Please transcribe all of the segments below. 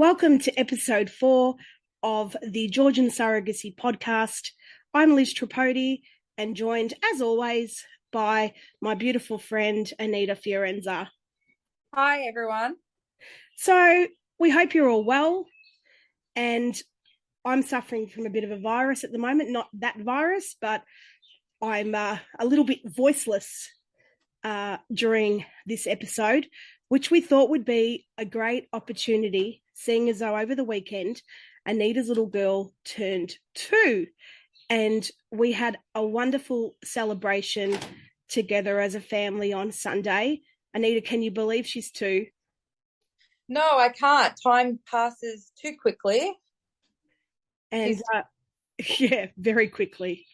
Welcome to episode 4 of the Georgian Surrogacy podcast. I'm Liz Tripodi and joined, as always, by my beautiful friend, Anita Fiorenza. Hi, everyone. So we hope you're all well, and I'm suffering from a bit of a virus at the moment, not that virus, but I'm a little bit voiceless during this episode, which we thought would be a great opportunity, seeing as though over the weekend, Anita's little girl turned 2, and we had a wonderful celebration together as a family on Sunday. Anita, can you believe she's 2? No, I can't. Time passes too quickly. And yeah, very quickly.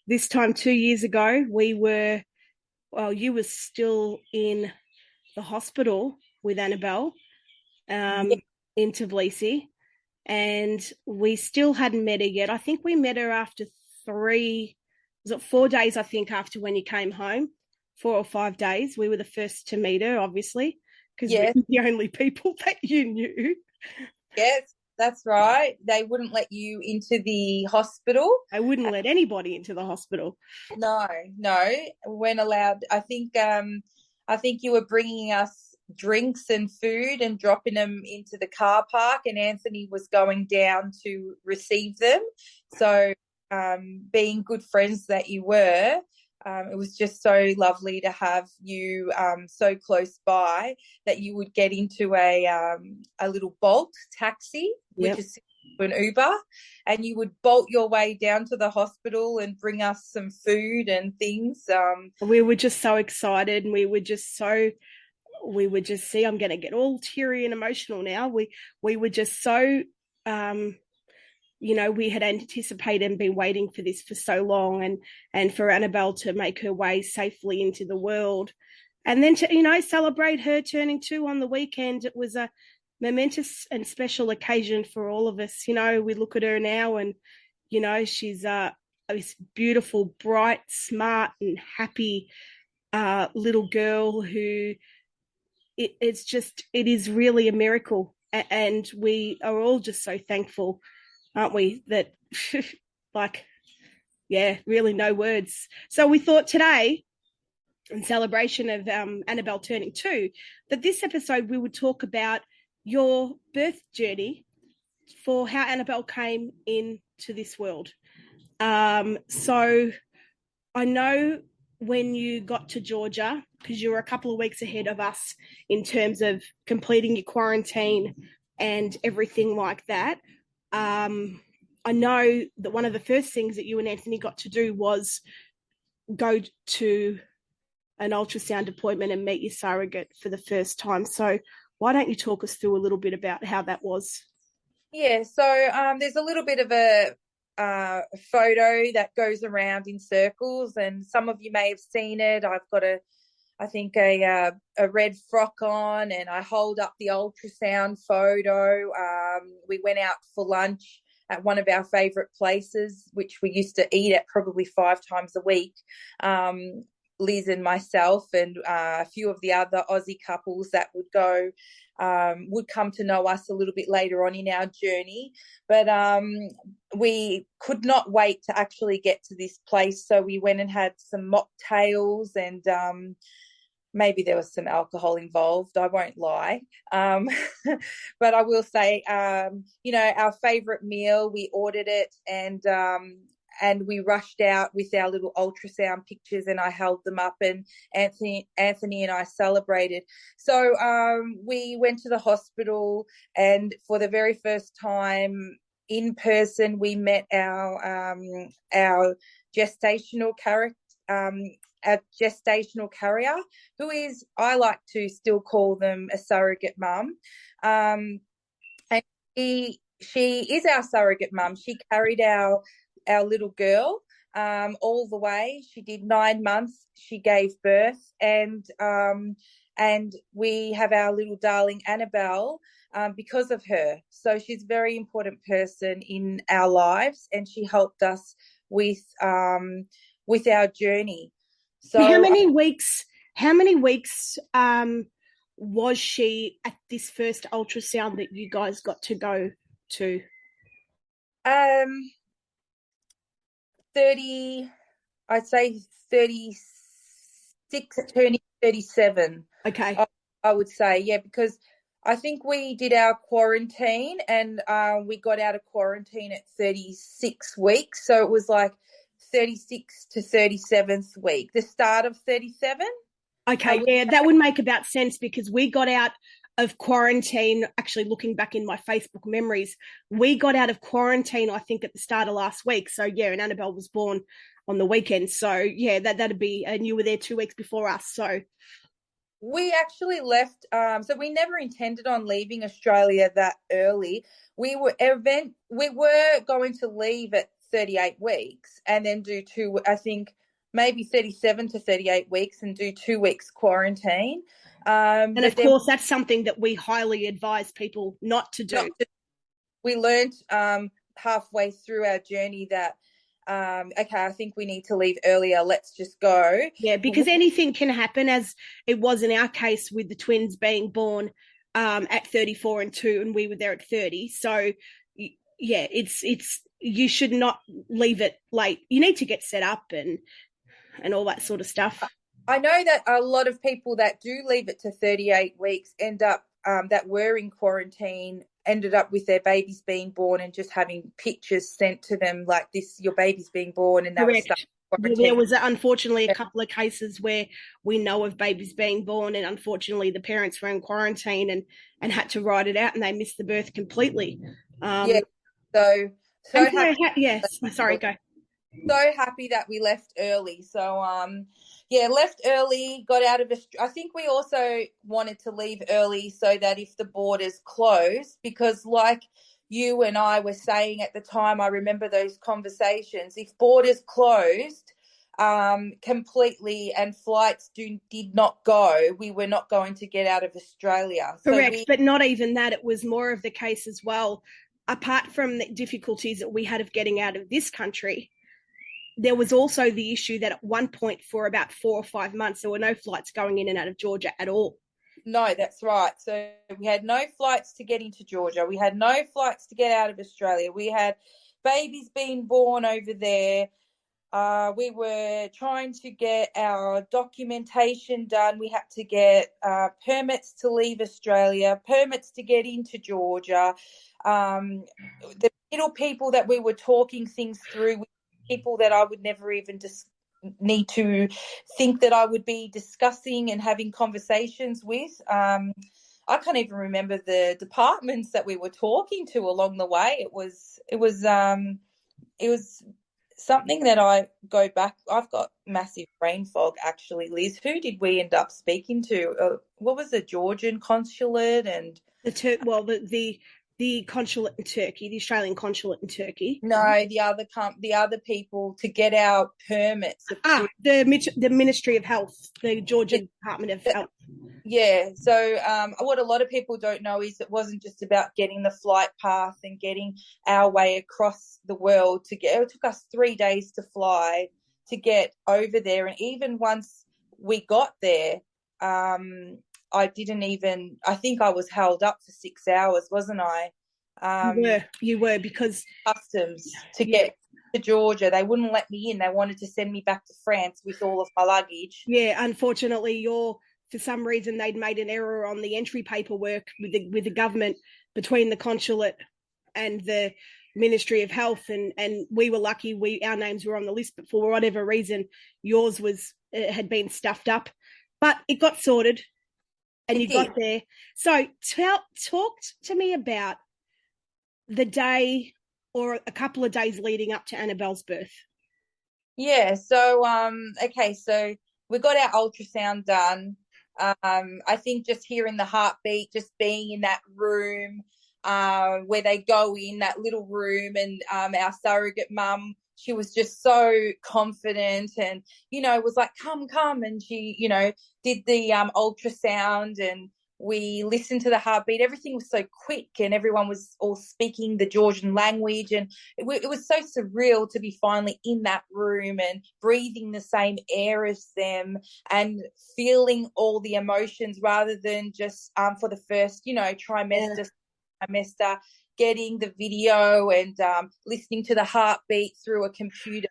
This time 2 years ago, you were still in the hospital with Annabelle in Tbilisi, and we still hadn't met her yet. I think we met her after 4 days, I think, after when you came home, 4 or 5 days. We were the first to meet her, obviously, because we're the only people that you knew. Yes, that's right. They wouldn't let you into the hospital. They wouldn't let anybody into the hospital. No, weren't allowed. I think you were bringing us drinks and food and dropping them into the car park, and Anthony was going down to receive them. So, being good friends that you were, it was just so lovely to have you so close by that you would get into a little Bolt taxi, which is an Uber, and you would bolt your way down to the hospital and bring us some food and things. We were just so excited, and we were just see, I'm going to get all teary and emotional now. We were just so we had anticipated and been waiting for this for so long, and for Annabelle to make her way safely into the world, and then to celebrate her turning 2 on the weekend. It was a momentous and special occasion for all of us. We look at her now, and she's this beautiful, bright, smart, and happy little girl who it is really a miracle, and we are all just so thankful, aren't we, that really no words. So we thought today, in celebration of Annabelle turning 2, that this episode we would talk about your birth journey, for how Annabelle came into this world. So I know when you got to Georgia, because you were a couple of weeks ahead of us in terms of completing your quarantine and everything like that. I know that one of the first things that you and Anthony got to do was go to an ultrasound appointment and meet your surrogate for the first time. So why don't you talk us through a little bit about how that was? Yeah, so there's a little bit of a photo that goes around in circles, and some of you may have seen it. I've got a red frock on, and I hold up the ultrasound photo. We went out for lunch at one of our favourite places, which we used to eat at probably 5 times a week. Liz and myself and a few of the other Aussie couples that would come to know us a little bit later on in our journey. But we could not wait to actually get to this place, so we went and had some mocktails, and maybe there was some alcohol involved, I won't lie. But I will say, our favourite meal, we ordered it, and we rushed out with our little ultrasound pictures, and I held them up, and Anthony and I celebrated. So we went to the hospital, and for the very first time in person, we met our gestational carrier, who is, I like to still call them a surrogate mum. And she is our surrogate mum. She carried our little girl all the way. She did 9 months. She gave birth, and we have our little darling Annabelle because of her. So she's a very important person in our lives, and she helped us with our journey. So how many weeks was she at this first ultrasound that you guys got to go to? 30, I'd say 36, turning 37. Okay. I would say, yeah, because I think we did our quarantine and we got out of quarantine at 36 weeks. So it was like 36 to 37th week, the start of 37. Okay, yeah, that would make about sense because we got out of quarantine. Actually, looking back in my Facebook memories, we got out of quarantine, I think, at the start of last week. So, yeah, and Annabelle was born on the weekend. So, yeah, that'd be, and you were there 2 weeks before us. So, we actually left, so we never intended on leaving Australia that early. We were going to leave at 38 weeks and then do I think maybe 37 to 38 weeks and do 2 weeks quarantine. And of course, that's something that we highly advise people not to do. We learned halfway through our journey that, okay, I think we need to leave earlier. Let's just go. Yeah, because anything can happen, as it was in our case with the twins being born at 34 and 2, and we were there at 30. So, yeah, it's you should not leave it late. You need to get set up and all that sort of stuff. I know that a lot of people that do leave it to 38 weeks end up, that were in quarantine, ended up with their babies being born and just having pictures sent to them like this, your baby's being born, and that was stuck. There was unfortunately a couple of cases where we know of babies being born, and unfortunately the parents were in quarantine and had to ride it out, and they missed the birth completely. Yeah, so happy. Yes, sorry, go. So happy that we left early. So yeah, left early, got out of I think we also wanted to leave early so that if the borders closed, because like you and I were saying at the time, I remember those conversations, if borders closed completely and flights did not go, we were not going to get out of Australia. Correct, but not even that. It was more of the case as well. Apart from the difficulties that we had of getting out of this country, there was also the issue that at one point for about 4 or 5 months, there were no flights going in and out of Georgia at all. No, that's right. So we had no flights to get into Georgia. We had no flights to get out of Australia. We had babies being born over there. We were trying to get our documentation done. We had to get permits to leave Australia, permits to get into Georgia. The little people that we were talking things through with, people that I would never even need to think that I would be discussing and having conversations with. I can't even remember the departments that we were talking to along the way. It was something that I go back. I've got massive brain fog, actually, Liz. Who did we end up speaking to? What was the Georgian consulate and the consulate in Turkey, the Australian consulate in Turkey. No, the other people to get our permits. The Ministry of Health, the Georgian Department of Health. Yeah. So what a lot of people don't know is it wasn't just about getting the flight path and getting our way across the world to get. It took us 3 days to fly to get over there, and even once we got there, I think I was held up for 6 hours, wasn't I? You were because customs to get to Georgia. They wouldn't let me in. They wanted to send me back to France with all of my luggage. Yeah, unfortunately, for some reason they'd made an error on the entry paperwork with the government between the consulate and the Ministry of Health, and we were lucky. Our names were on the list, but for whatever reason, yours had been stuffed up. But it got sorted. And you got there. So talk to me about the day or a couple of days leading up to Annabelle's birth. Yeah. So, okay. So we got our ultrasound done. I think just hearing the heartbeat, just being in that room where they go in that little room, and our surrogate mum, she was just so confident and, was like, come. And she, did the ultrasound, and We listened to the heartbeat. Everything was so quick, and everyone was all speaking the Georgian language, and it was so surreal to be finally in that room and breathing the same air as them and feeling all the emotions rather than just for the first, trimester, getting the video and listening to the heartbeat through a computer.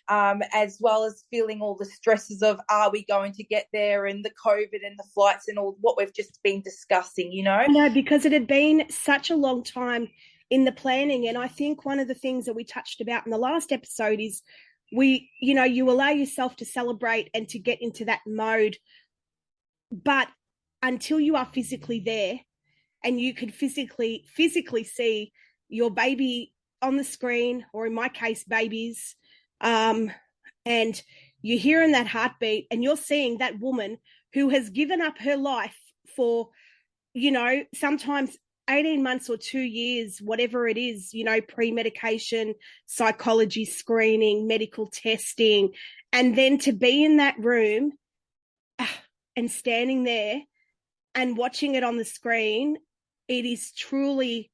As well as feeling all the stresses of, are we going to get there, and the COVID and the flights and all what we've just been discussing, No, because it had been such a long time in the planning. And I think one of the things that we touched about in the last episode is you allow yourself to celebrate and to get into that mode. But until you are physically there and you can physically see your baby on the screen, or in my case, babies, and you're hearing that heartbeat and you're seeing that woman who has given up her life for, sometimes 18 months or 2 years, whatever it is, pre-medication, psychology screening, medical testing, and then to be in that room and standing there and watching it on the screen, it is truly,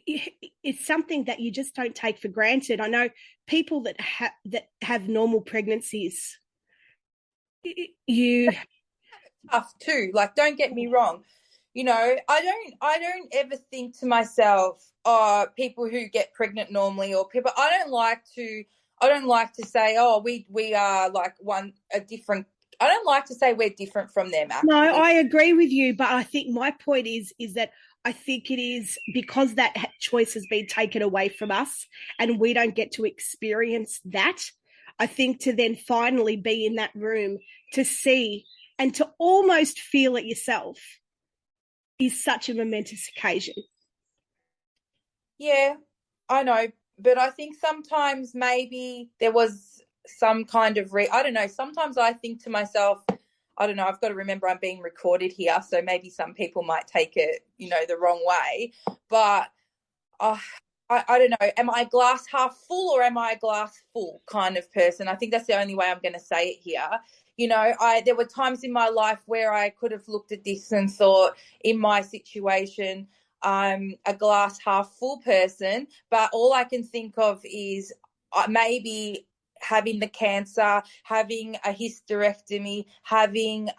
it's something that you just don't take for granted. I know people that have normal pregnancies. Tough too. Like, don't get me wrong. I don't ever think to myself, people who get pregnant normally, or people. I don't like to say, oh, we are like a different. I don't like to say we're different from them. Actually. No, I agree with you, but I think my point is that I think it is because that choice has been taken away from us and we don't get to experience that. I think to then finally be in that room to see and to almost feel it yourself is such a momentous occasion. Yeah, I know. But I think sometimes maybe there was some kind of I don't know. Sometimes I think to myself, I don't know, I've got to remember I'm being recorded here, so maybe some people might take it, the wrong way. But I don't know. Am I glass half full or am I a glass full kind of person? I think that's the only way I'm going to say it here. There were times in my life where I could have looked at this and thought, in my situation, I'm a glass half full person, but all I can think of is maybe having the cancer, having a hysterectomy, having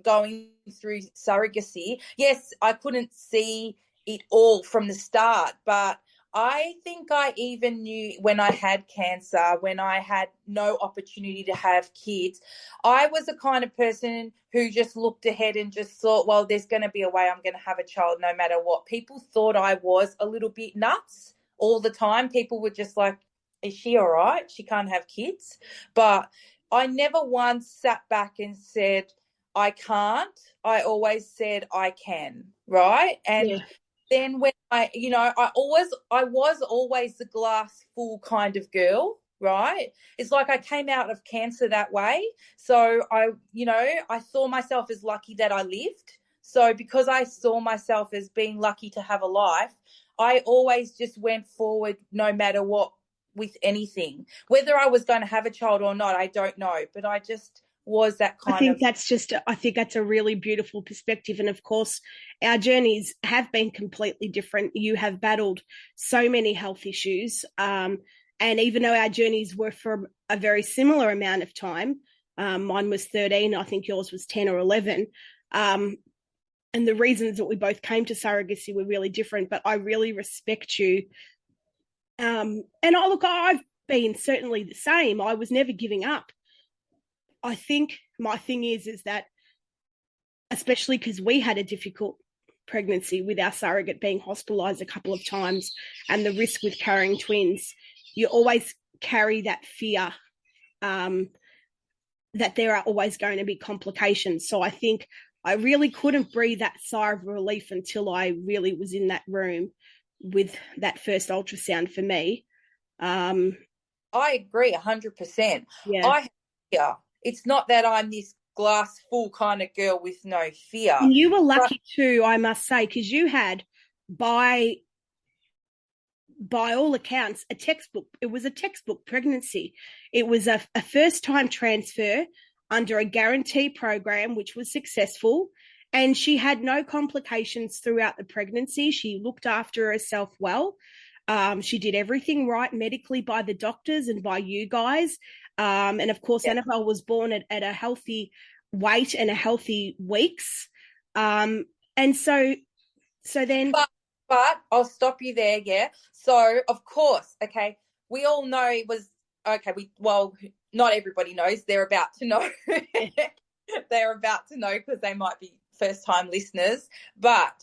going through surrogacy. Yes, I couldn't see it all from the start, but I think I even knew when I had cancer, when I had no opportunity to have kids, I was the kind of person who just looked ahead and just thought, well, there's going to be a way I'm going to have a child no matter what. People thought I was a little bit nuts all the time. People were just like, is she all right? She can't have kids. But I never once sat back and said, I can't. I always said I can, right? And then when I was always the glass full kind of girl, right? It's like I came out of cancer that way. So I saw myself as lucky that I lived. So because I saw myself as being lucky to have a life, I always just went forward no matter what with anything. Whether I was going to have a child or not, I don't know. But I just was that kind of... I think that's a really beautiful perspective. And of course, our journeys have been completely different. You have battled so many health issues. And even though our journeys were for a very similar amount of time, mine was 13, I think yours was 10 or 11. And the reasons that we both came to surrogacy were really different, but I really respect you. And I've been certainly the same. I was never giving up. I think my thing is that, especially because we had a difficult pregnancy with our surrogate being hospitalised a couple of times and the risk with carrying twins, you always carry that fear that there are always going to be complications. So I think I really couldn't breathe that sigh of relief until I really was in that room with that first ultrasound for me. I agree 100%. Yeah. It's not that I'm this glass full kind of girl with no fear. And you were lucky too, I must say, because you had, by all accounts, a textbook. It was a textbook pregnancy. It was a first-time transfer under a guarantee program, which was successful. And she had no complications throughout the pregnancy. She looked after herself well. She did everything right medically by the doctors and by you guys. And of course, Annabelle was born at a healthy weight and a healthy weeks. And so then. But I'll stop you there. Yeah. So of course, okay, we all know it was okay. Not everybody knows. They're about to know. They're about to know because they might be first time listeners. But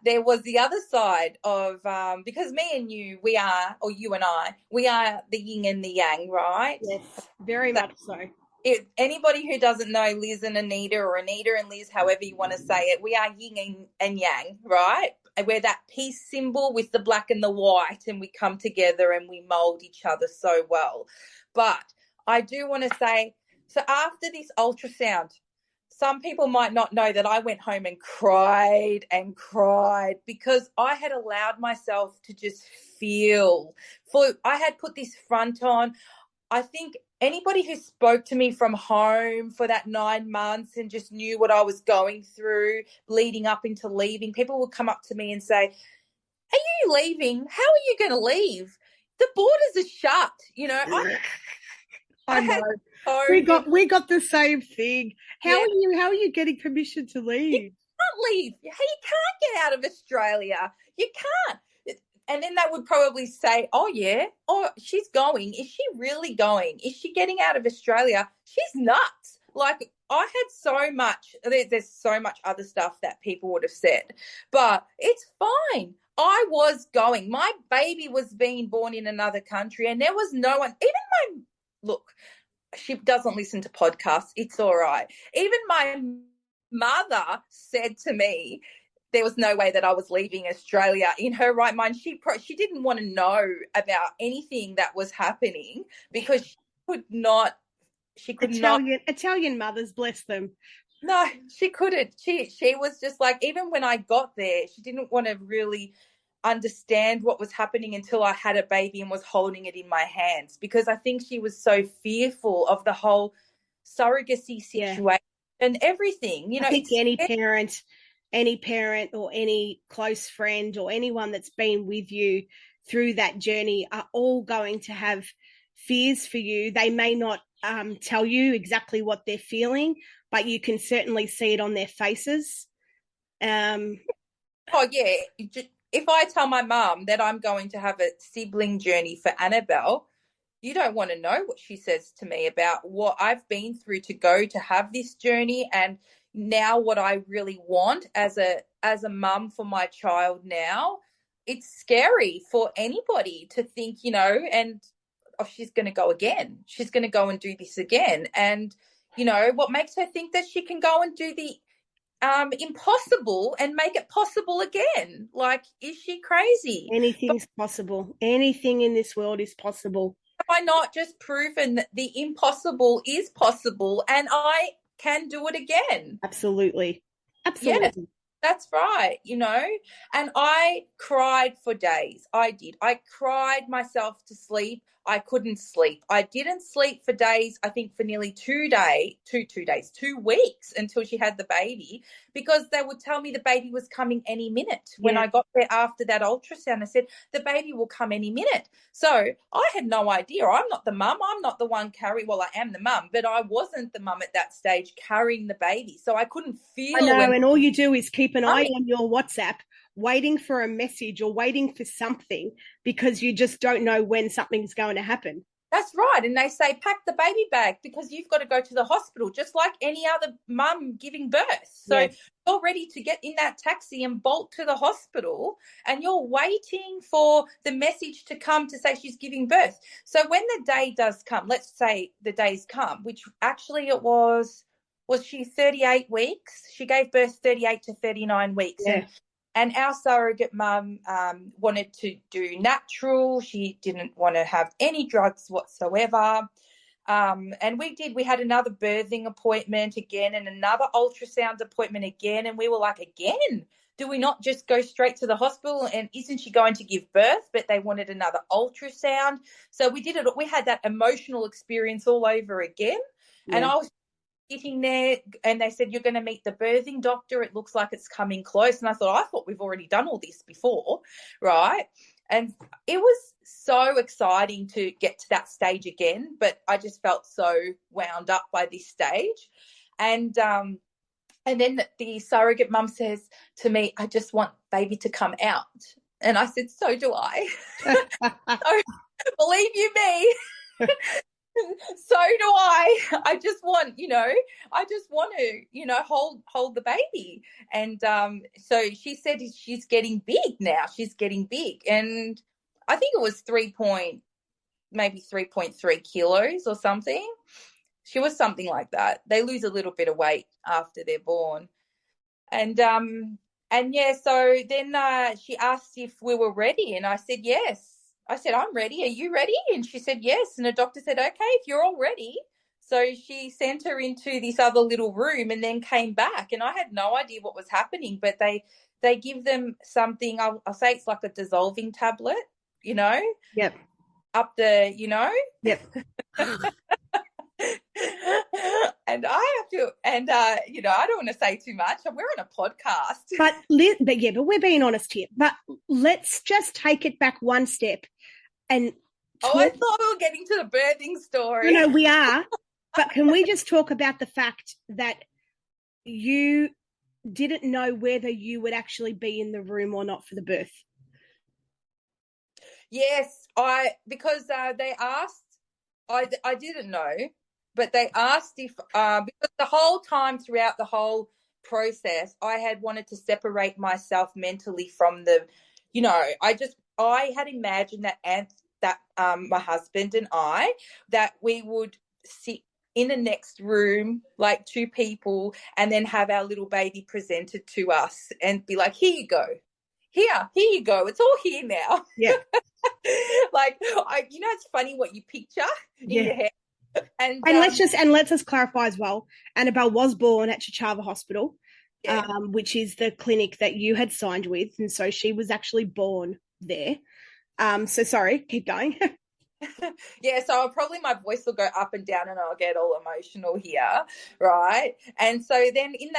there was the other side of because me and you, we are, or you and I, we are the yin and the yang, right? Yes, very much so. If anybody who doesn't know Liz and Anita, or Anita and Liz, however you want to say it, we are yin and yang, right? And we're that peace symbol with the black and the white, and we come together and we mold each other so well. But I do want to say, so after this ultrasound, some people might not know that I went home and cried because I had allowed myself to just feel. I had put this front on. I think anybody who spoke to me from home for that 9 months and just knew what I was going through leading up into leaving, people would come up to me and say, "Are you leaving? How are you going to leave? The borders are shut." You know, I know. We got the same thing. How are you getting permission to leave? You can't leave. You can't get out of Australia. You can't. And then they would probably say, "Oh, yeah. Oh, she's going. Is she really going? Is she getting out of Australia? She's nuts." Like, I had so much, there's so much other stuff that people would have said, but it's fine. I was going. My baby was being born in another country, and there was no one, look, she doesn't listen to podcasts. It's all right. Even my mother said to me, there was no way that I was leaving Australia. In her right mind, she didn't want to know about anything that was happening because she could not. Italian mothers, bless them. No, she couldn't. She was just like, even when I got there, she didn't want to really understand what was happening until I had a baby and was holding it in my hands, because I think she was so fearful of the whole surrogacy situation and everything. You know, I think any parent or any close friend or anyone that's been with you through that journey are all going to have fears for you. They may not tell you exactly what they're feeling, but you can certainly see it on their faces. Oh, yeah. If I tell my mum that I'm going to have a sibling journey for Annabelle, you don't want to know what she says to me about what I've been through to go to have this journey, and now what I really want as a mum for my child now. It's scary for anybody to think, you know, and she's going to go again. She's going to go and do this again. And, you know, what makes her think that she can go and do the impossible and make it possible again? Like, is she crazy? Anything's possible. Anything in this world is possible. Have I not just proven that the impossible is possible and I can do it again? Absolutely. Yes, that's right, you know. And I cried for days. I did. I cried myself to sleep. I couldn't sleep. I didn't sleep for days, I think for nearly 2 weeks until she had the baby, because they would tell me the baby was coming any minute. When I got there after that ultrasound, I said, the baby will come any minute. So I had no idea. I'm not the mum. I'm not the one carrying, well, I am the mum, but I wasn't the mum at that stage carrying the baby. So I couldn't feel. I know, and all you do is keep an eye on your WhatsApp, waiting for a message or waiting for something, because you just don't know when something's going to happen. That's right. And they say, pack the baby bag because you've got to go to the hospital, just like any other mum giving birth. So you're ready to get in that taxi and bolt to the hospital, and you're waiting for the message to come to say she's giving birth. So when the day does come, let's say the day's come, which actually it was she 38 weeks? She gave birth 38 to 39 weeks. Yeah. And our surrogate mum wanted to do natural. She didn't want to have any drugs whatsoever. And we had another birthing appointment again and another ultrasound appointment again. And we were like, again, do we not just go straight to the hospital? And isn't she going to give birth? But they wanted another ultrasound. So we did it. We had that emotional experience all over again. Yeah. And I was sitting there, and they said, you're going to meet the birthing doctor. It looks like it's coming close. And I thought we've already done all this before, right? And it was so exciting to get to that stage again, but I just felt so wound up by this stage. And then the surrogate mum says to me, I just want baby to come out. And I said, so do I. So, believe you me, so do I. I just want to, hold the baby. And so she said she's getting big now. She's getting big. And I think it was 3.3 kilos or something. She was something like that. They lose a little bit of weight after they're born. And yeah, so then she asked if we were ready, and I said yes. I said, I'm ready. Are you ready? And she said yes. And the doctor said, okay, if you're all ready. So she sent her into this other little room and then came back, and I had no idea what was happening, but they give them something, I'll say it's like a dissolving tablet, Yep. up the, Yep. And I have to, and I don't want to say too much. We're on a podcast, but we're being honest here. But let's just take it back one step and I thought we were getting to the birthing story. No, we are. But can we just talk about the fact that you didn't know whether you would actually be in the room or not for the birth? Yes, because they asked. I didn't know, but they asked if because the whole time throughout the whole process, I had wanted to separate myself mentally from the, I had imagined that my husband and I, that we would sit in the next room like two people and then have our little baby presented to us and be like, here you go. Here you go. It's all here now. Yeah. Like, it's funny what you picture in your head. And let's just clarify as well. Annabelle was born at Chachava Hospital, which is the clinic that you had signed with, and so she was actually born there. So sorry, keep going. Yeah, so my voice will go up and down, and I'll get all emotional here, right? And so then in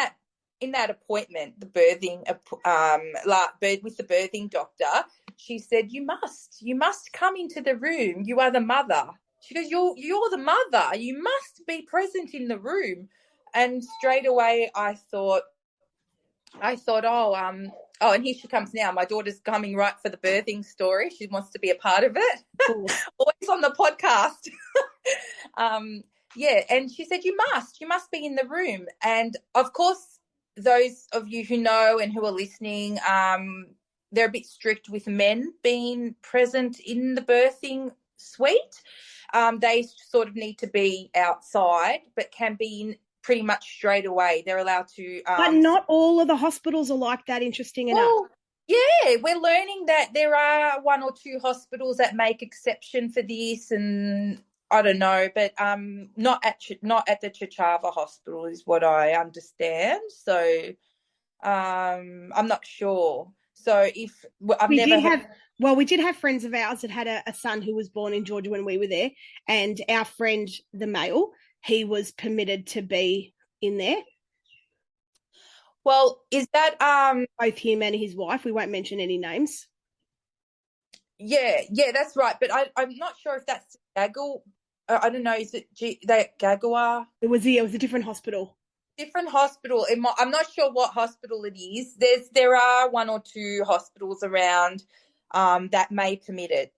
that appointment, the birthing with the birthing doctor, she said, you must come into the room. You are the mother. She goes, you're the mother. You must be present in the room. And straight away I thought, oh, and here she comes now. My daughter's coming right for the birthing story. She wants to be a part of it. Always on the podcast. Yeah, and she said, you must be in the room. And of course, those of you who know and who are listening, they're a bit strict with men being present in the birthing suite. They sort of need to be outside, but can be in pretty much straight away. They're allowed to. But not all of the hospitals are like that, interesting enough. Yeah, we're learning that there are one or two hospitals that make exception for this, and I don't know, but not at the Chachava hospital is what I understand. So I'm not sure. So if we did have friends of ours that had a son who was born in Georgia when we were there, and our friend, the male, he was permitted to be in there. Well, is that both him and his wife? We won't mention any names. Yeah, that's right. But I'm not sure if that's Gaggle. I don't know. Is it Gagua? It was a different hospital. Different hospital. I'm not sure what hospital it is. There are one or two hospitals around that may permit it.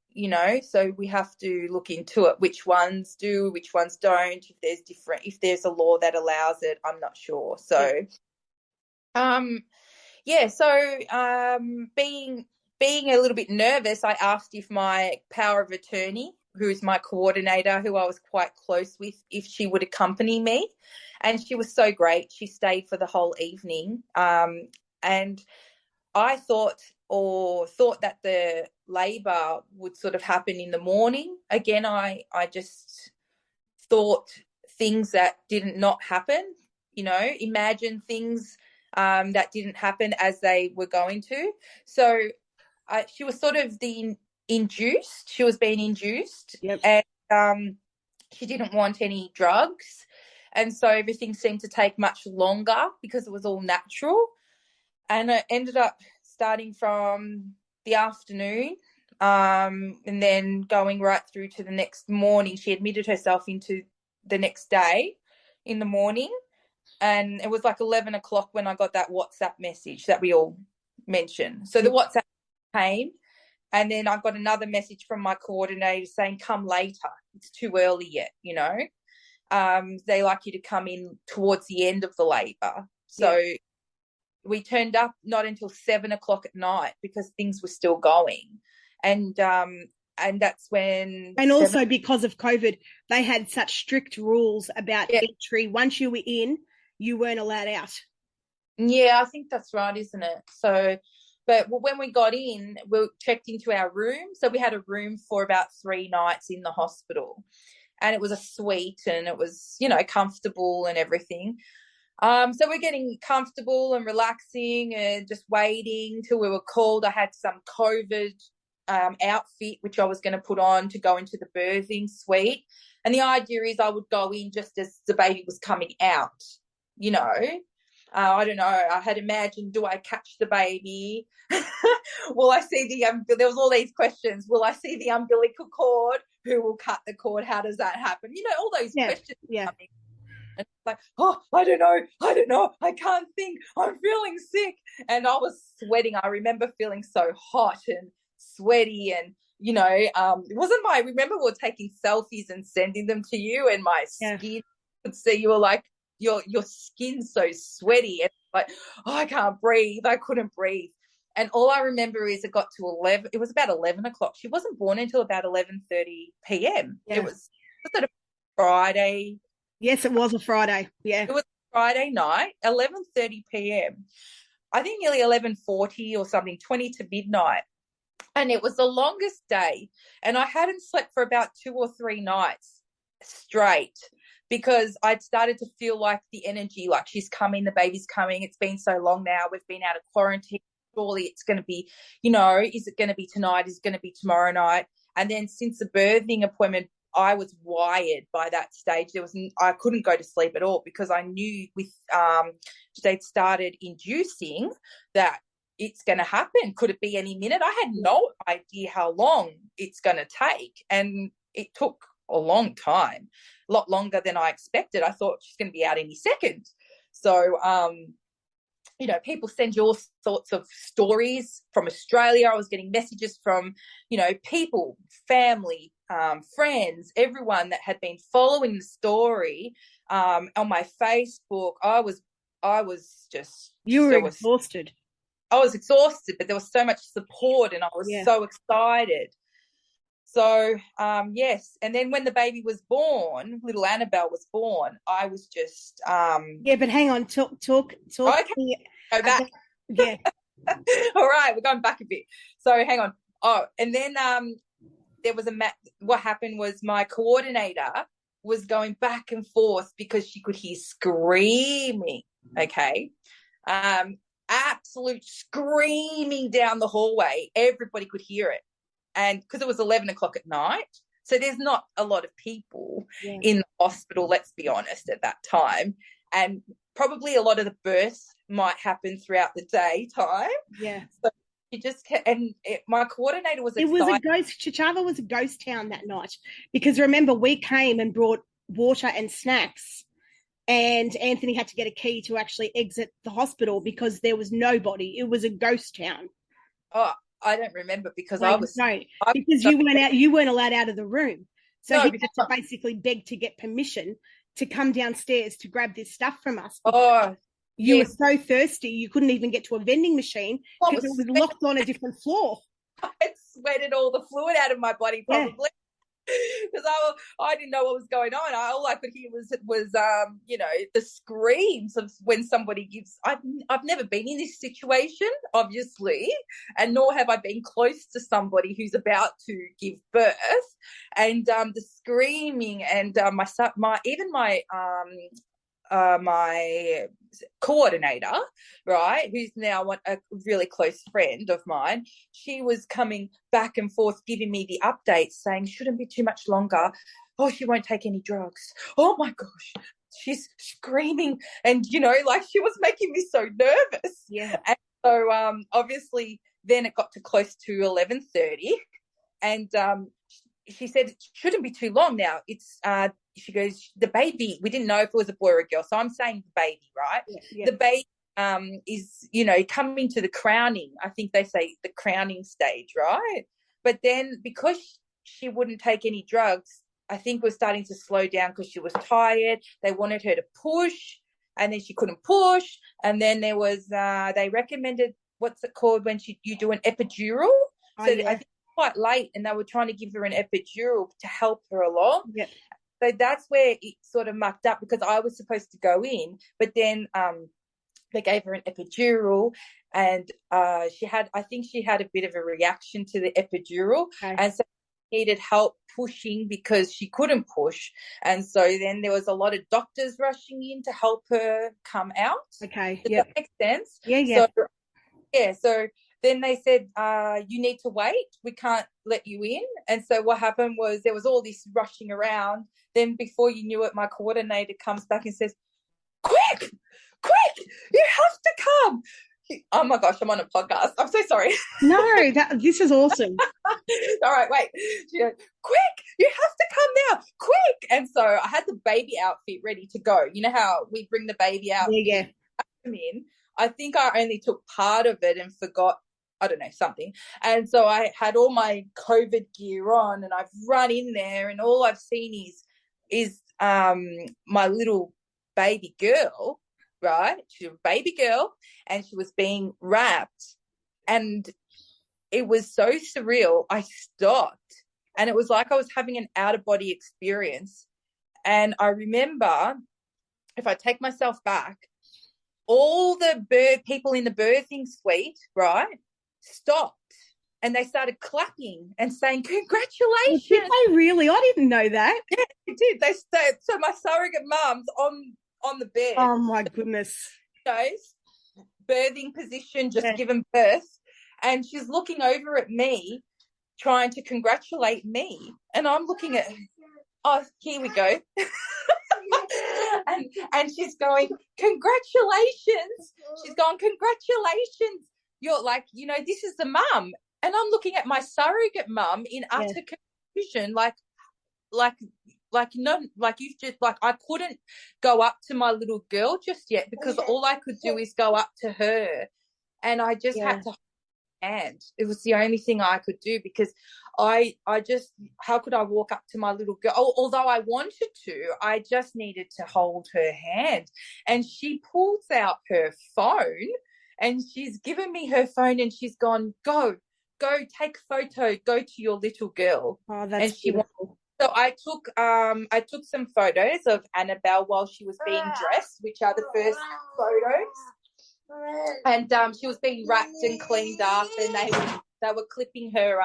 So we have to look into it. Which ones do? Which ones don't? If there's a law that allows it, I'm not sure. So, being a little bit nervous, I asked if my power of attorney, who's my coordinator, who I was quite close with, if she would accompany me. And she was so great. She stayed for the whole evening. And I thought that the labour would sort of happen in the morning. Again, I just thought things that didn't not happen, imagine things that didn't happen as they were going to. So she was sort of induced. She was being induced. Yep. And she didn't want any drugs. And so everything seemed to take much longer because it was all natural. And it ended up starting from the afternoon, and then going right through to the next morning. She admitted herself into the next day in the morning, and it was like 11 o'clock when I got that WhatsApp message that we all mentioned. So the WhatsApp came, and then I got another message from my coordinator saying, come later. It's too early yet, you know. They like you to come in towards the end of the labour. So we turned up not until 7 o'clock at night because things were still going. And that's when... And also because of COVID, they had such strict rules about entry. Once you were in, you weren't allowed out. Yeah, I think that's right, isn't it? So, but when we got in, we checked into our room. So we had a room for about 3 nights in the hospital. And it was a suite, and it was, you know, comfortable and everything. So we're getting comfortable and relaxing and just waiting till we were called. I had some COVID outfit, which I was going to put on to go into the birthing suite. And the idea is I would go in just as the baby was coming out, you know. I don't know. I had imagined, do I catch the baby? Will I see there was all these questions. Will I see the umbilical cord? Who will cut the cord? How does that happen? You know, all those questions coming. And it's like, oh, I don't know. I can't think. I'm feeling sick. And I was sweating. I remember feeling so hot and sweaty, and, you know, remember we were taking selfies and sending them to you, and my skin could see you were like, your skin's so sweaty, and like, oh, I can't breathe. I couldn't breathe. And all I remember is it got to 11. It was about 11 o'clock. She wasn't born until about 11:30 p.m. Yeah. It was a Friday. Yes, it was a Friday. Yeah. It was Friday night, 11:30 p.m. I think nearly 11:40 or something, 20 to midnight. And it was the longest day. And I hadn't slept for about 2 or 3 nights straight because I'd started to feel like the energy, like she's coming, the baby's coming. It's been so long now. We've been out of quarantine. Surely it's going to be, you know, is it going to be tonight? Is it going to be tomorrow night? And then since the birthing appointment, I was wired by that stage. I couldn't go to sleep at all because I knew with they'd started inducing that it's going to happen. Could it be any minute? I had no idea how long it's going to take, and it took a long time, a lot longer than I expected. I thought she's going to be out any second. So, you know, people send you all sorts of stories from Australia. I was getting messages from, you know, people, family, friends, everyone that had been following the story on my Facebook. I was just... You were exhausted. I was exhausted, but there was so much support, and I was so excited. So, yes. And then when the baby was born, little Annabelle was born, I was just... Yeah, but hang on. Talk. Okay. Go back. Yeah. All right, we're going back a bit. So hang on. Oh, and then there was what happened was my coordinator was going back and forth because she could hear screaming, okay? Absolute screaming down the hallway. Everybody could hear it. And because it was 11 o'clock at night, so there's not a lot of people in the hospital, let's be honest, at that time. And probably a lot of the births might happen throughout the daytime. Yeah. So you just kept, and my coordinator was excited. It was a ghost. Chachava was a ghost town that night because remember we came and brought water and snacks, and Anthony had to get a key to actually exit the hospital because there was nobody. It was a ghost town. Oh, I don't remember because you weren't allowed out of the room. So he had to basically beg to get permission to come downstairs to grab this stuff from us. Oh, you were so thirsty you couldn't even get to a vending machine because it was locked on a different floor. I had sweated all the fluid out of my body probably. Because I didn't know what was going on. All I could hear was you know, the screams of when somebody gives. I've never been in this situation, obviously, and nor have I been close to somebody who's about to give birth. And the screaming and my coordinator, right, who's now a really close friend of mine, she was coming back and forth giving me the updates saying shouldn't be too much longer. Oh, she won't take any drugs. Oh my gosh. she's screaming, and like she was making me so nervous. Yeah. And so obviously then it got to close to 11:30, and she said it shouldn't be too long now. It's she goes, the baby, we didn't know if it was a boy or a girl, so I'm saying the baby, right? Yeah. The baby is coming to the crowning. I think they say the crowning stage, right? But then because she wouldn't take any drugs, I think was starting to slow down because she was tired. They wanted her to push, and then she couldn't push. And then there was they recommended, what's it called when you do an epidural? So yeah. I think quite late, and they were trying to give her an epidural to help her along. Yep. So that's where it sort of mucked up, because I was supposed to go in, but then they gave her an epidural, and I think she had a bit of a reaction to the epidural. Okay. And so needed help pushing because she couldn't push. And so then there was a lot of doctors rushing in to help her come out. Okay. Does that make sense? Yeah. So then they said, you need to wait. We can't let you in. And so what happened was there was all this rushing around. Then before you knew it, my coordinator comes back and says, quick, you have to come. Oh my gosh, I'm on a podcast. I'm so sorry. No, this is awesome. All right, wait. She goes, quick, you have to come now, quick. And so I had the baby outfit ready to go. You know how we bring the baby out? Yeah. Come in. I think I only took part of it and forgot, I don't know, something. And so I had all my COVID gear on, and I've run in there, and all I've seen is my little baby girl, right? She was a baby girl, and she was being wrapped, and it was so surreal. I stopped, and it was like I was having an out-of-body experience. And I remember, if I take myself back, all the people in the birthing suite, right, stopped, and they started clapping and saying, congratulations. Did they really? I didn't know that. Yeah, they did. They stayed. So my surrogate mum's on the bed. Oh, my goodness. Birthing position, just given birth. And she's looking over at me, trying to congratulate me. And I'm looking at, oh, here we go. and she's going, congratulations. She's going, congratulations. You're like, this is the mum. And I'm looking at my surrogate mum in utter confusion, like you've just, like, I couldn't go up to my little girl just yet, because all I could do is go up to her, and I just had to hold her hand. It was the only thing I could do, because I just, how could I walk up to my little girl? Although I wanted to, I just needed to hold her hand. And she pulls out her phone, and she's given me her phone, and she's gone, go take a photo, go to your little girl. Oh, that's beautiful. So I took some photos of Annabelle while she was being dressed, which are the first photos. And she was being wrapped and cleaned up, and they were clipping her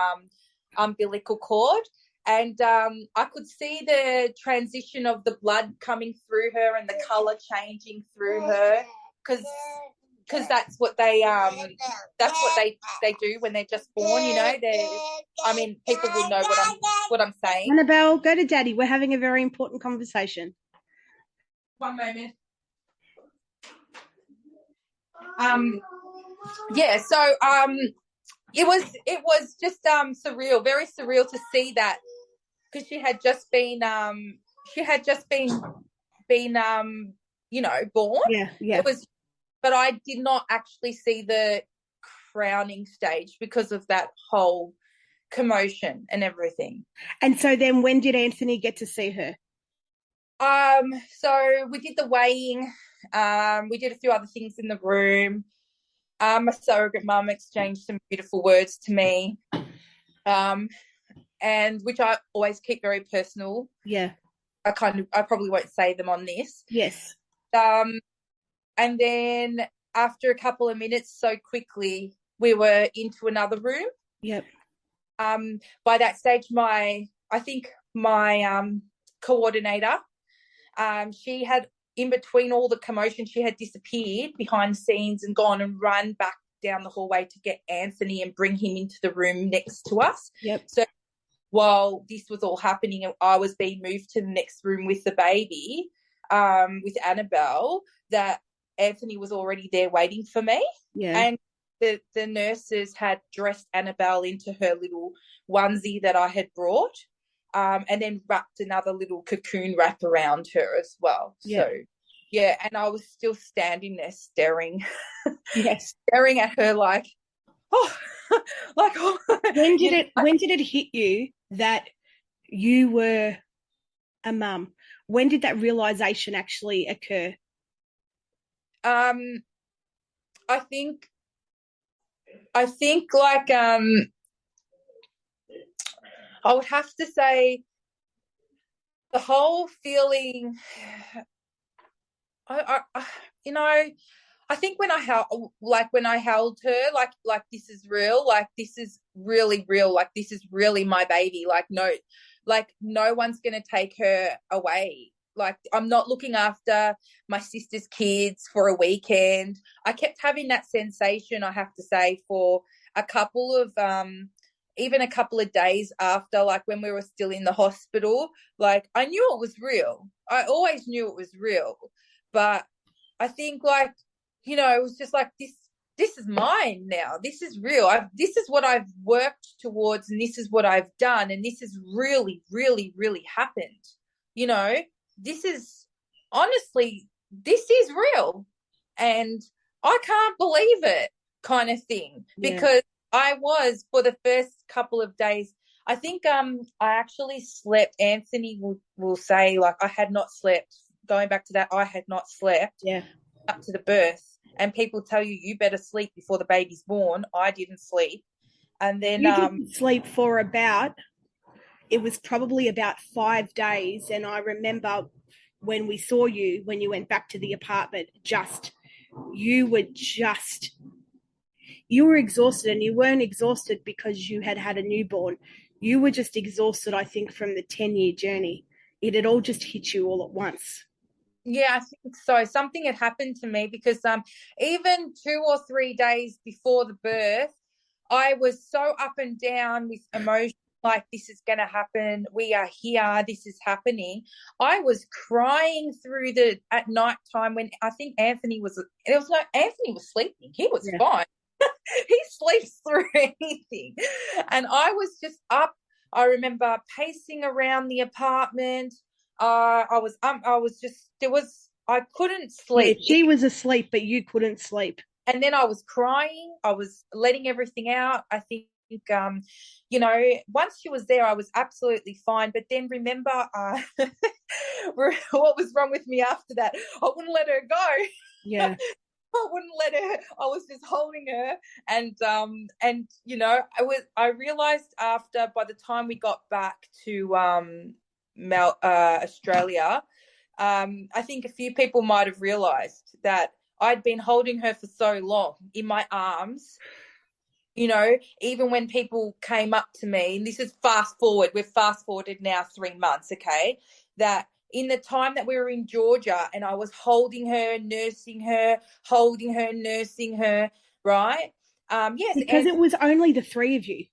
umbilical cord. And I could see the transition of the blood coming through her and the colour changing through her, because that's what they do when they're just born. People will know what I'm saying. Annabelle, go to Daddy. We're having a very important conversation. One moment. It was just surreal, very surreal to see that, because she had just been born. Yeah. It was, but I did not actually see the crowning stage because of that whole commotion and everything. And so then when did Anthony get to see her? So we did the weighing. We did a few other things in the room. My surrogate mum exchanged some beautiful words to me, and which I always keep very personal. Yeah. I probably won't say them on this. Yes. And then after a couple of minutes, so quickly, we were into another room. Yep. By that stage, my coordinator, she had, in between all the commotion, she had disappeared behind the scenes and gone and run back down the hallway to get Anthony and bring him into the room next to us. Yep. So while this was all happening, I was being moved to the next room with the baby. with Annabelle that Anthony was already there waiting for me. Yeah. And the nurses had dressed Annabelle into her little onesie that I had brought, and then wrapped another little cocoon wrap around her as well. Yeah. So, yeah, and I was still standing there staring, Yes. staring at her like, oh, like, oh. When did it hit you that you were a mum? When did that realization actually occur? Um, I think like I would have to say the whole feeling. I you know, I think when I held her, like this is real, like this is really real, like this is really my baby, like no one's gonna take her away. Like I'm not looking after my sister's kids for a weekend. I kept having that sensation, I have to say, for a couple of even a couple of days after, like when we were still in the hospital. Like I knew it was real. I always knew it was real. But I think, like, it was just like this is mine now. This is real. This is what I've worked towards, and this is what I've done, and this has really, really, really happened. This is honestly, this is real, and I can't believe it, kind of thing. Yeah. Because I was, for the first couple of days, I think I actually slept. Anthony will say, like, I had not slept. Going back to that, I had not slept up to the birth. And people tell you better sleep before the baby's born. I didn't sleep. And then you didn't sleep for it was probably about 5 days. And I remember when we saw you, when you went back to the apartment, you were exhausted, and you weren't exhausted because you had a newborn. You were just exhausted, I think, from the 10-year journey. It had all just hit you all at once. Yeah, I think so. Something had happened to me because even 2 or 3 days before the birth, I was so up and down with emotion, like this is going to happen. We are here. This is happening. I was crying at night time when I think Anthony was sleeping. He was fine. He sleeps through anything. And I was just up. I remember pacing around the apartment. I couldn't sleep. Yeah, she was asleep, but you couldn't sleep. And then I was crying. I was letting everything out. I think, once she was there, I was absolutely fine. But then remember, what was wrong with me after that? I wouldn't let her go. Yeah. I wouldn't let her. I was just holding her, and I realized after, by the time we got back to Australia, I think a few people might have realized that I'd been holding her for so long in my arms. Even when people came up to me, and this is we've fast forwarded now 3 months, okay, that in the time that we were in Georgia and I was holding her, nursing her, right? Yes. Because it was only the three of you.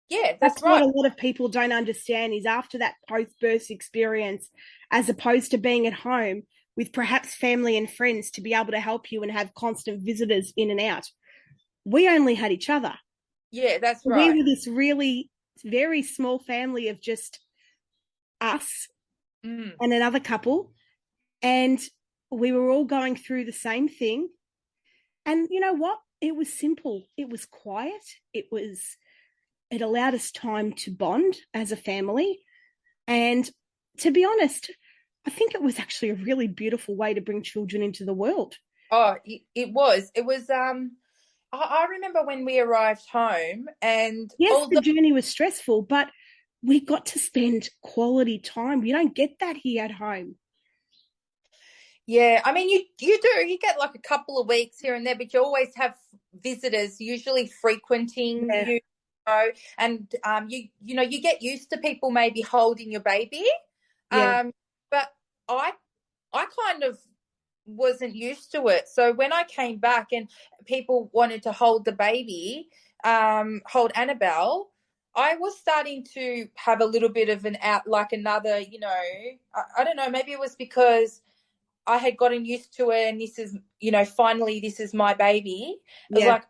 Yeah, that's right. What a lot of people don't understand is after that post-birth experience, as opposed to being at home with perhaps family and friends to be able to help you and have constant visitors in and out, we only had each other. Yeah, that's right. We were this really very small family of just us and another couple, and we were all going through the same thing. And you know what? It was simple. It was quiet. It allowed us time to bond as a family. And to be honest, I think it was actually a really beautiful way to bring children into the world. Oh, it was. It was I remember when we arrived home, and yes, the journey was stressful, but we got to spend quality time. We don't get that here at home. Yeah, I mean, you do. You get like a couple of weeks here and there, but you always have visitors, usually frequenting you. And you get used to people maybe holding your baby. But I kind of wasn't used to it. So when I came back and people wanted to hold the baby, hold Annabelle, I was starting to have a little bit of an out, like another, I don't know, maybe it was because I had gotten used to it and this is, finally this is my baby. It was Yeah. like,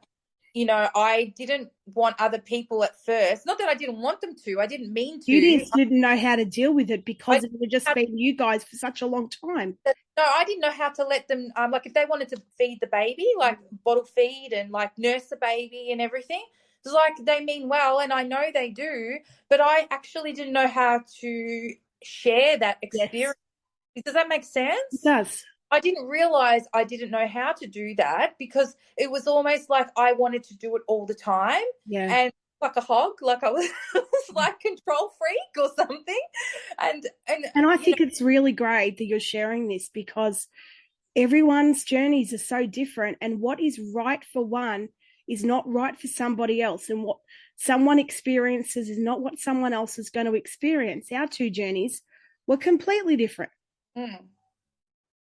I didn't want other people at first. Not that I didn't want them to. I didn't mean You to. just didn't know how to deal with it because I it had just been you guys for such a long time. No, I didn't know how to let them. Like if they wanted to feed the baby, like bottle feed and like nurse the baby and everything. It's like they mean well, and I know they do, but I actually didn't know how to share that Yes, experience. Does that make it sense? does. I didn't realize I didn't know how to do that because it was almost like I wanted to do it all the time Yeah. and like a hog, like I was, was like control freak or something. And And I think it's really great that you're sharing this because everyone's journeys are so different, and what is right for one is not right for somebody else, and what someone experiences is not what someone else is going to experience. Our two journeys were completely different. mm,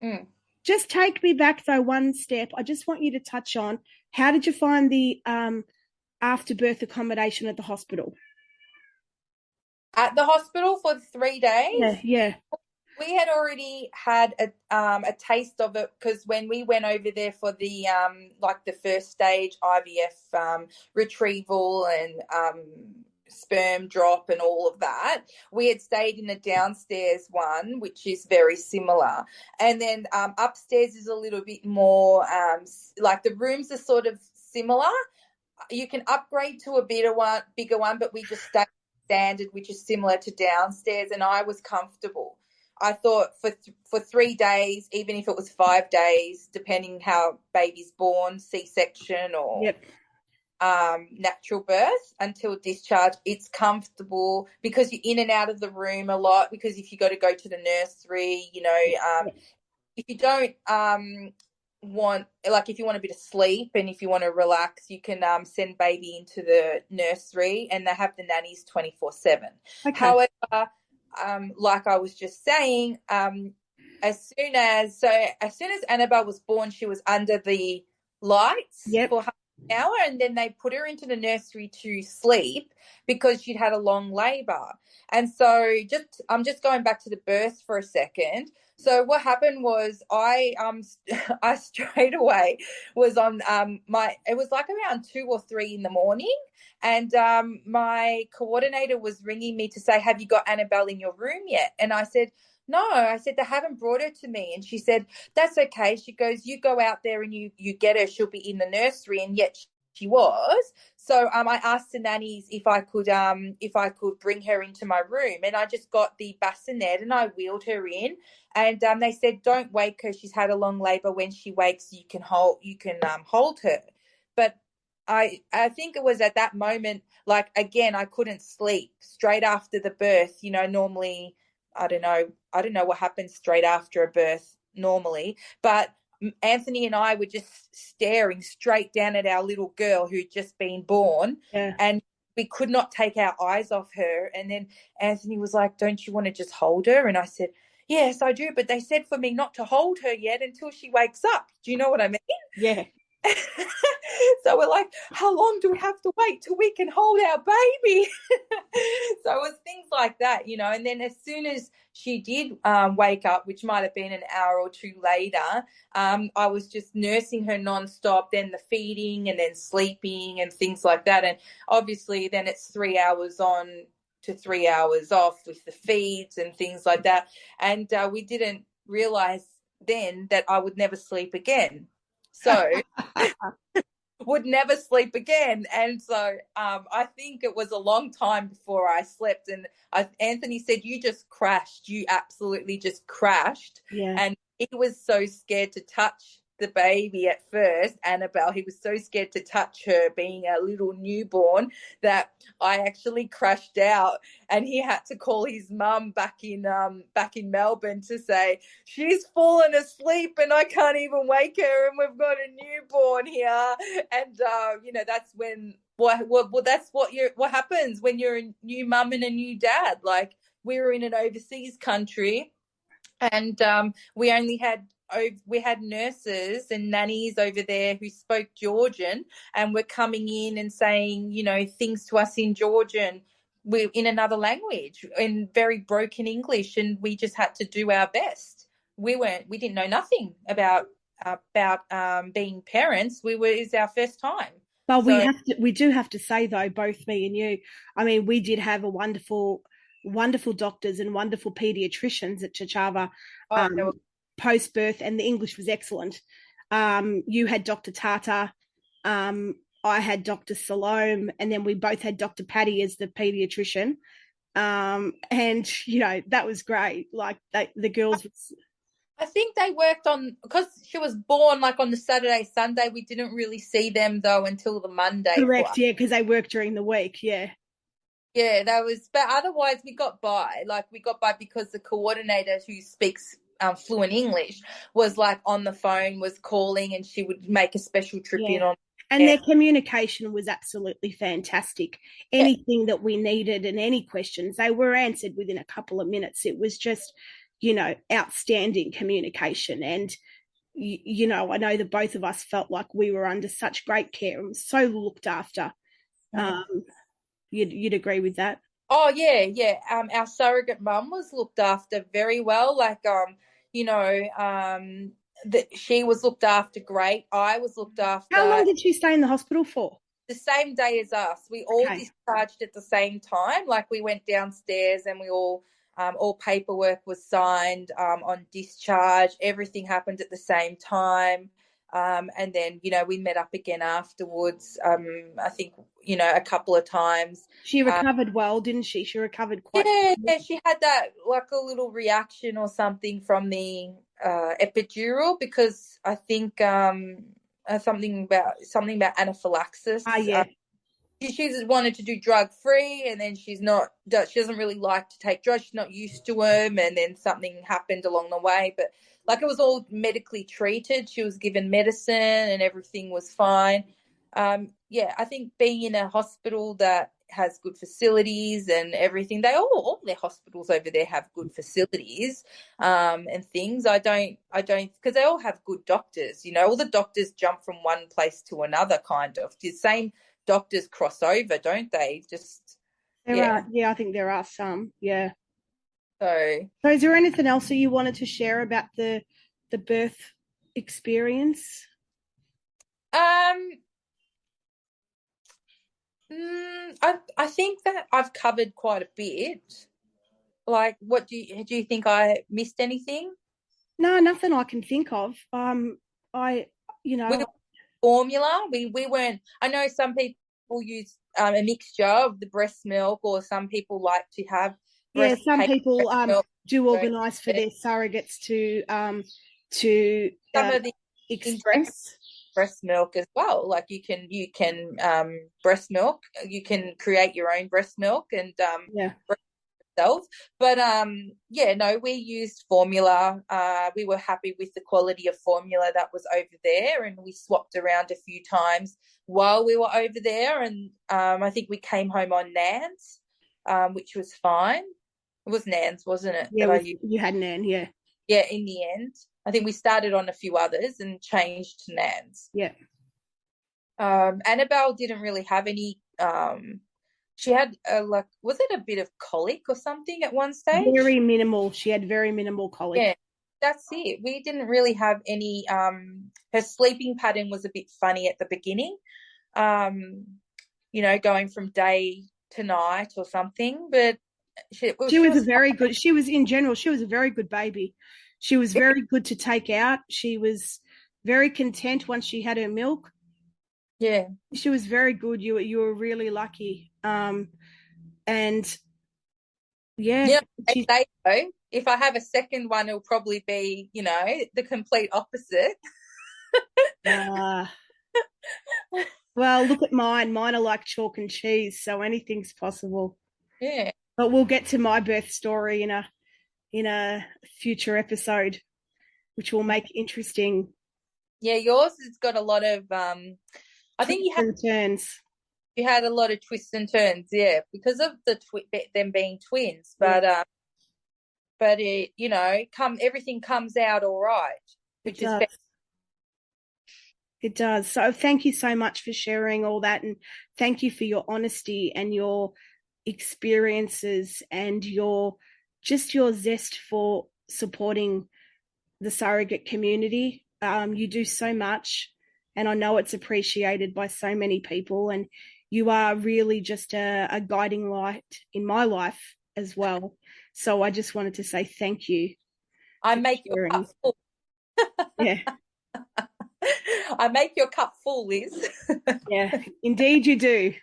mm. Just take me back though one step. I just want you to touch on, how did you find the after birth accommodation at the hospital? At the hospital for 3 days. Yeah, yeah, We had already had a taste of it because when we went over there for the like the first stage IVF retrieval and sperm drop and all of that, we had stayed in a downstairs one, which is very similar, and then upstairs is a little bit more like the rooms are sort of similar. You can upgrade to a bigger one, but we just stayed standard, which is similar to downstairs, and I was comfortable. I thought for 3 days, even if it was 5 days, depending how baby's born, C-section or yep, natural birth until discharge, it's comfortable because you're in and out of the room a lot. Because if you got to go to the nursery, yep, if you don't want, like if you want a bit of sleep and if you want to relax, you can send baby into the nursery and they have the nannies 24/7. okay, However, like I was just saying, as soon as Annabelle was born, she was under the lights yep, for half an hour, and then they put her into the nursery to sleep because she'd had a long labour. And so, I'm just going back to the birth for a second. So what happened was I straight away was on my, it was like around 2 or 3 in the morning, and my coordinator was ringing me to say, have you got Annabelle in your room yet? And I said, no. I said, they haven't brought her to me. And she said, that's okay. She goes, you go out there and you get her. She'll be in the nursery. And yet she was. So I asked the nannies if I could bring her into my room. And I just got the bassinet and I wheeled her in. And they said, don't wake her. She's had a long labor. When she wakes, you can hold her. But I think it was at that moment, like, again, I couldn't sleep straight after the birth. Normally, I don't know what happens straight after a birth normally, but Anthony and I were just staring straight down at our little girl who'd just been born, yeah. and we could not take our eyes off her. And then Anthony was like, don't you want to just hold her? And I said, yes, I do, but they said for me not to hold her yet until she wakes up. Do you know what I mean? Yeah. So we're like, how long do we have to wait till we can hold our baby? So it was things like that, and then as soon as she did wake up, which might have been an hour or two later, I was just nursing her nonstop, then the feeding and then sleeping and things like that. And obviously then it's 3 hours on to 3 hours off with the feeds and things like that. And we didn't realize then that I would never sleep again. So would never sleep again. And so I think it was a long time before I slept. And Anthony said, you just crashed. You absolutely just crashed. Yeah. And he was so scared to touch the baby at first, Annabelle. He was so scared to touch her being a little newborn that I actually crashed out, and he had to call his mum back in Melbourne to say, she's fallen asleep and I can't even wake her and we've got a newborn here. And that's when that's what happens when you're a new mum and a new dad. Like, we were in an overseas country, and we only had we had nurses and nannies over there who spoke Georgian and were coming in and saying, things to us in Georgian, we in another language, in very broken English, and we just had to do our best. We didn't know nothing about being parents. It was our first time. But we do have to say though, both me and you, I mean, we did have a wonderful doctors and wonderful pediatricians at Chachava post birth, and the English was excellent. You had Dr. Tata, I had Dr. Salome, and then we both had Dr. Patty as the pediatrician. And that was great. Like the girls. I think they worked on, because she was born like on the Saturday, Sunday. We didn't really see them though until the Monday. Correct, yeah, because they worked during the week, yeah. Yeah, but otherwise we got by. Like we got by because the coordinator who speaks fluent English was like on the phone, was calling, and she would make a special trip in on. And their communication was absolutely fantastic. Anything that we needed and any questions, they were answered within a couple of minutes. It was just, outstanding communication. And, I know that both of us felt like we were under such great care and so looked after. You'd agree with that? Oh, yeah. Our surrogate mum was looked after very well. Like, she was looked after great. I was looked after. How long did she stay in the hospital for? The same day as us. We all discharged at the same time. Like we went downstairs and we all paperwork was signed on discharge. Everything happened at the same time. And then, we met up again afterwards. I think, a couple of times. She recovered well, didn't she? She recovered quite Yeah, she had that, like a little reaction or something from the epidural, because I think something about anaphylaxis. Yeah. She's wanted to do drug free, and then she doesn't really like to take drugs. She's not used to them, and then something happened along the way. But like it was all medically treated. She was given medicine, and everything was fine. I think being in a hospital that has good facilities and everything, all their hospitals over there have good facilities and things. I don't because they all have good doctors. All the doctors jump from one place to another, kind of. The same doctors cross over, don't they? I think there are some. Yeah. So is there anything else that you wanted to share about the birth experience? I think that I've covered quite a bit. Like, what do you think I missed anything? No, nothing I can think of. Formula. We weren't. I know some people use a mixture of the breast milk, or some people like to have. Some people do organise for their surrogates to some of the express breast milk as well. Like you can breast milk. You can create your own breast milk and yourself. But we used formula. We were happy with the quality of formula that was over there, and we swapped around a few times while we were over there. And I think we came home on Nans, which was fine. It was Nans, wasn't it? Yeah, you had Nan, yeah. Yeah, in the end. I think we started on a few others and changed to Nans. Yeah. Annabelle didn't really have any. She had was it a bit of colic or something at one stage? Very minimal. She had very minimal colic. Yeah, that's it. We didn't really have any. Her sleeping pattern was a bit funny at the beginning. Going from day to night or something, but she was a very good. She was a very good baby. She was very good to take out. She was very content once she had her milk. Yeah, she was very good. You were really lucky. And yeah, if I have a second one, it'll probably be the complete opposite. Well, look at mine. Mine are like chalk and cheese, so anything's possible. Yeah, but we'll get to my birth story in a future episode, which will make interesting. Yeah, yours has got a lot of I think you had turns. You had a lot of twists and turns, yeah, because of them being twins. But it, everything comes out all right. which It is does. It does. So thank you so much for sharing all that, and thank you for your honesty and your experiences and your zest for supporting the surrogate community. You do so much, and I know it's appreciated by so many people, and you are really just a guiding light in my life as well. So I just wanted to say thank you I for make your sharing. cup full. Yeah. I make your cup full, Liz. Yeah, indeed you do.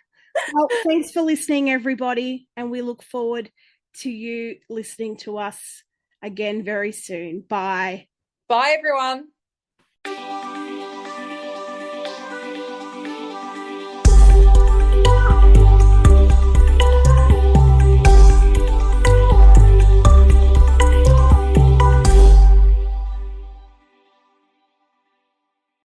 Well, thanks for listening, everybody, and we look forward to you listening to us again very soon. Bye. Bye, everyone.